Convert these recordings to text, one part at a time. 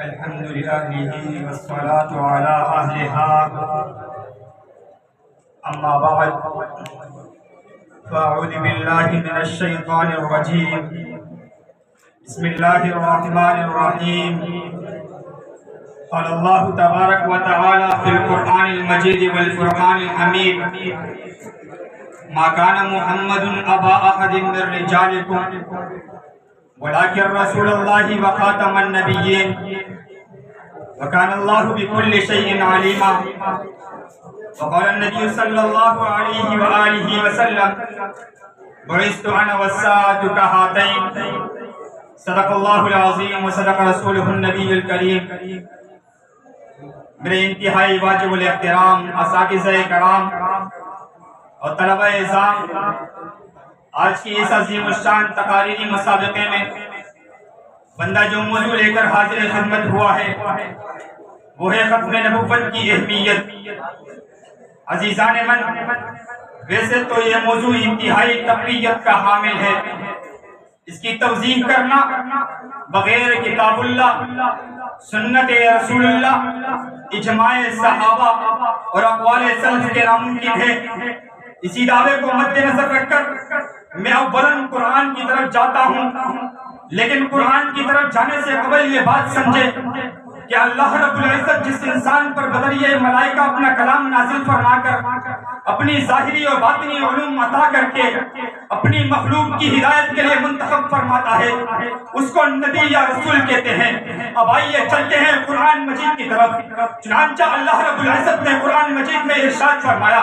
الحمد لله والصلاة على أهلها. أما بعد فأعوذ بالله من الشيطان الرجيم. بسم الله الرحمن الرحيم. قال الله تبارك وتعالى في القرآن المجيد والفرقان الحميد: ما كان محمد أبا أحد من رجالكم ولكن رسول الله وخاتم النبيين وكان الله بكل شيء عليما. وقال النبي صلى الله عليه وآله وسلم: بعثت أنا والساعة كهاتين. صدق الله العظيم وصدق رسوله النبي الكريم. میرے انتہائی واجب الاحترام اساتذہ کرام اور طلبہ اعزام، آج کی اس عظیم الشان تقاریری مسابقے میں بندہ جو موضوع لے کر حاضر خدمت ہوا ہے وہ ہے ختم نبوت کی اہمیت. عزیزان من، ویسے تو یہ موضوع انتہائی تقویت کا حامل ہے. اس کی توضیح کرنا بغیر کتاب اللہ، سنت رسول اللہ، اجماع صحابہ اور اقوال سلف کے ناممکن ہے. اسی دعوے کو مد نظر رکھ کر میں اولاً قرآن کی طرف جاتا ہوں، لیکن قرآن کی طرف جانے سے قبل یہ بات سمجھے کہ اللہ رب العزت جس انسان پر بدریہ ملائکہ اپنا کلام نازل فرما کر اپنی ظاہری اور باطنی علوم عطا کر کے اپنی مخلوق کی ہدایت کے لیے منتخب فرماتا ہے، اس کو نبی یا رسول کہتے ہیں. اب آئیے چلتے ہیں قرآن مجید کی طرف. چنانچہ اللہ رب العزت نے قرآن مجید میں ارشاد فرمایا: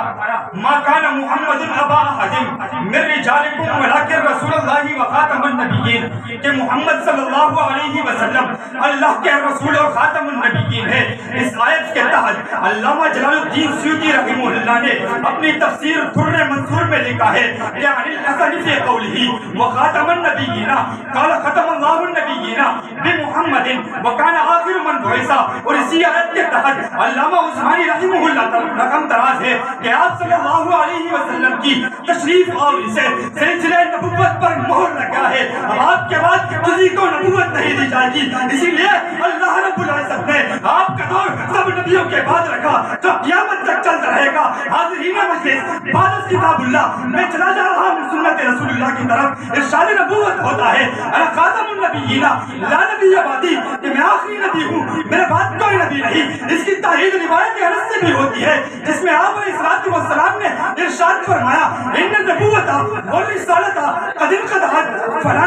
ما کان محمد ابا احد من رجالکم ولکن رسول اللہ وخاتم النبیین، کہ محمد صلی اللہ علیہ وسلم اللہ کے رسول اور خاتم النبیین ہے. اس آیت کے تحت علامہ جلال الدین سیوطی رحمہ اللہ نے اپنی تفسیر در منصور میں لکھا ہے کہ عن الحسن فی قولہ وخاتم النبیین قال ختم اللہ النبیین بمحمد وکان آخر من بعث. اور اسی آیت کے تحت علامہ عثمانی رحمہ اللہ رقم دراز ہے کہ آپ صلی اللہ علیہ وسلم کی تشریف آوری سے سلسلہ نبوت پر مہر لگا ہے. اب آپ کے بعد کسی کو نبوت نہیں دی جائے گی. اسی لیے اللہ رب العزت نے آپ کا دور سب نبیوں کے بعد رکھا جو قیامت تک چلتا رہے گا. حاضرین مجلس، بعد از کتاب اللہ میں چلا جا رہا ہوں سنت رسول اللہ کی طرف. ارشاد نبوت ہوتا ہے انا خاتم النبیین لا نبی بعدی، کہ میں آخری نبی ہوں، میرے بعد کوئی نبی نہیں. اس کی تائید روایت انس سے بھی ہوتی ہے جس میں آپ علیہ السلام نے ارشاد فرمایا: ان النبوۃ والرسالۃ قد انقطعت فلا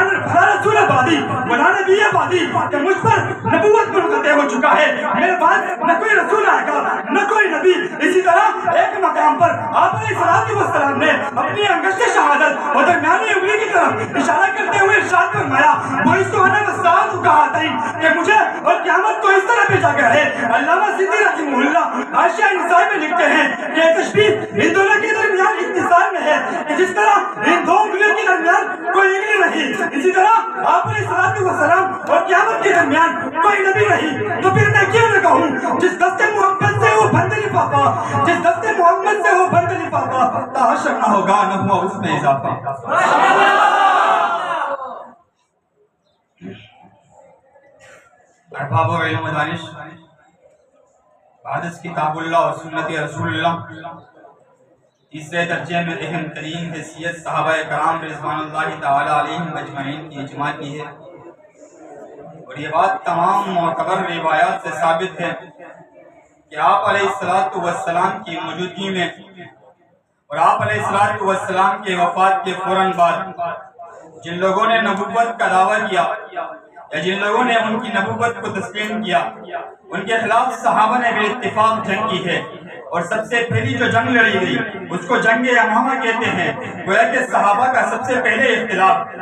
رسول بعدی ولا نبی بعدی، کہ مجھ پر نبوت منقطع ہو چکا ہے، میرے بعد نہ کوئی رسول آئے گا نہ کوئی نبی. اسی طرح ایک مقام پر آپ علیہ السلام نے اپنی انگشت شہادت اور درمیانی انگلی کی طرف اشارہ کرتے ہوئے ارشاد فرمایا: بعثت انا والساعة كهاتين، کہ مجھے اور قیامت کو اس طرح بھیجا گیا ہے. علامہ سیوطی رحمہ اللہ حاشیہ نسائی میں لکھتے ہیں کہ تشبیہ ان دونوں کے درمیان اتصال میں ہے کہ جس طرح ان دو انگلیوں کے درمیان کوئی انگلی نہیں، اسی طرح آپ علیہ السلام اور قیامت کے درمیان کوئی نبی نہیں. تو پھر میں کیوں نہ کہوں جس دست محمد سے وہ بند لفافہ، جس دست محمد سے وہ بند لفافہ، تحشر نہ ہوگا نہ ہوا اس میں اضافہ. احباب و علم و دانش، بعد از کتاب اللہ اور سنت رسول اللہ تیسرے درجے میں اہم ترین حیثیت صحابہ کرام رضوان اللہ تعالی علیہم اجمعین کی اجماع کی ہے. اور یہ بات تمام معتبر روایات سے ثابت ہے کہ آپ علیہ السلام کی موجودگی میں اور آپ علیہ السلام کے وفات کے فوراً بعد جن لوگوں نے نبوت کا دعویٰ کیا یا جن لوگوں نے ان کی نبوت کو تسلیم کیا، ان کے خلاف صحابہ نے بے اتفاق جنگ کی ہے. اور سب سے پہلی جو جنگ لڑی گئی اس کو جنگ یمامہ کہتے ہیں. گویا کہ صحابہ کا سب سے پہلے اختلاف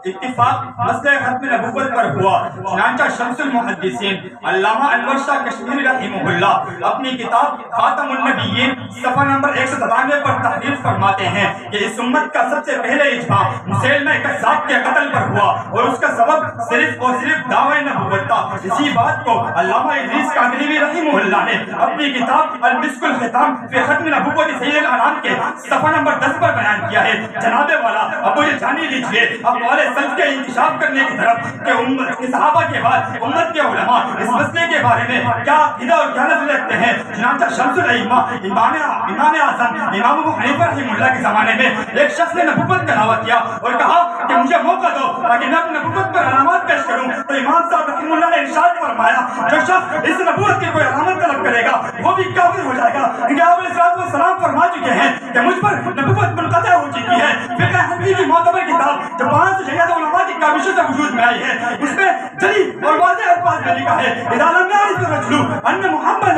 اتفاق مسئلہ ختم نبوت پر ہوا. چنانچہ شمس المحدثین علامہ انور شاہ کشمیری رحمہ اللہ اپنی کتاب خاتم النبیین صفحہ نمبر 197 پر تحریر فرماتے ہیں کہ اس امت کا سب سے پہلے اجماع مسیلمہ کذاب کے قتل پر ہوا اور اس کا سبب صرف اور صرف دعوی نبوت تھا. اسی بات کو علامہ ادریس کاندھلوی رحمہ اللہ نے اپنی کتاب المسک الختام فی ختم نبوت سید الانام کے صفحہ نمبر 10 پر بیان کیا ہے. جناب والا اب مجھے جانی لیجیے اقوال سلف کے انکشاف کرنے کی طرف کہ امت کے صحابہ کے بعد امت کے علماء اس مسئلے کے بارے میں کیا عقیدہ اور کیا نظر رکھتے ہیں. چنانچہ شمس الائمہ امام اعظم امام ابو حنیفہ رحمہ اللہ کے زمانے میں ایک شخص نے نبوت کا دعویٰ کیا اور کہا کہ مجھے موقع دو تاکہ میں اپنی نبوت پر علامات پیش کروں. تو امام صاحب رحمہ اللہ نے ارشاد فرمایا جو شخص اس نبوت کی کوئی علامت طلب کرے گا وہ بھی کافر ہو جائے گا. کیونکہ آپ علیہ السلام فرما چکے ہیں کہ مجھ پر نبوت منقطع ہو چکی ہے. فقہ حنفی کی معتبر کتاب جو 5 شریعت علماء کی کاوشوں سے وجود میں آئی ہے اس میں جلی اور واضح الفاظ میں لکھا ہے اذا لم يعرف الرجل ان محمد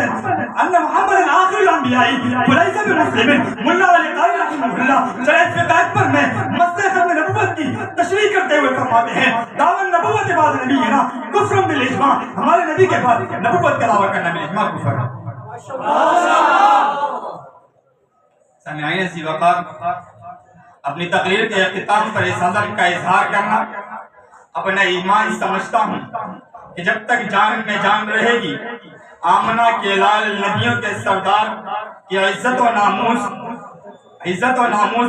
آخر الانبیاء وليس بمسلم. ملا علی قاری رحمہ اللہ شرح فقہ پر میں مسئلہ ختم نبوت کی تشریح کرتے ہوئے فرماتے ہیں دعوی نبوت بعد نبی ہے نا کفر بالاجماع. ہمارے نبی کے بعد نبوت کا دعویٰ کرنا بالاجماع کفر ہے. سامعین عزیز وقار اپنی تقریر کے اختتام پر اس حضرت کا اظہار کرنا اپنا ایمان سمجھتا ہوں کہ جب تک جان میں جان رہے گی آمنہ کے لال نبیوں کے سردار کی عزت و ناموس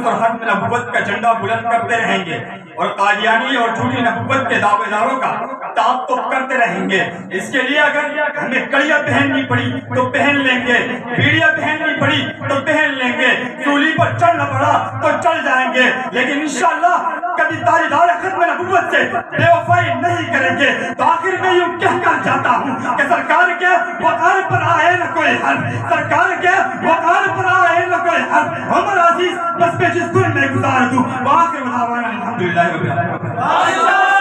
اور ختم نبوت کا جھنڈا بلند کرتے رہیں گے اور قادیانی اور جھوٹی نبوت کے دعوے داروں کا تعاقب کرتے رہیں گے. اس کے لیے اگر ہمیں کڑیاں پہننی پڑی تو پہن لیں گے, بیڑیاں پہننی پڑی تو پہن لیں گے, سولی پر چڑھنا پڑا تو چڑھ جائیں گے, لیکن انشاءاللہ کبھی تاجدار ختم نبوت سے بے وفائی نہیں کریں گے. تو آخر میں یوں کہہ کر جاتا ہوں کہ سرکار کے وقار پر آئے نہ کوئی حرف, سرکار کے وقار پر آئے نہ کوئی حرف. عمر عزیز بس پہ جس گل میں گزار دوں وآخر دعوانا الحمدللہ رب العالمین.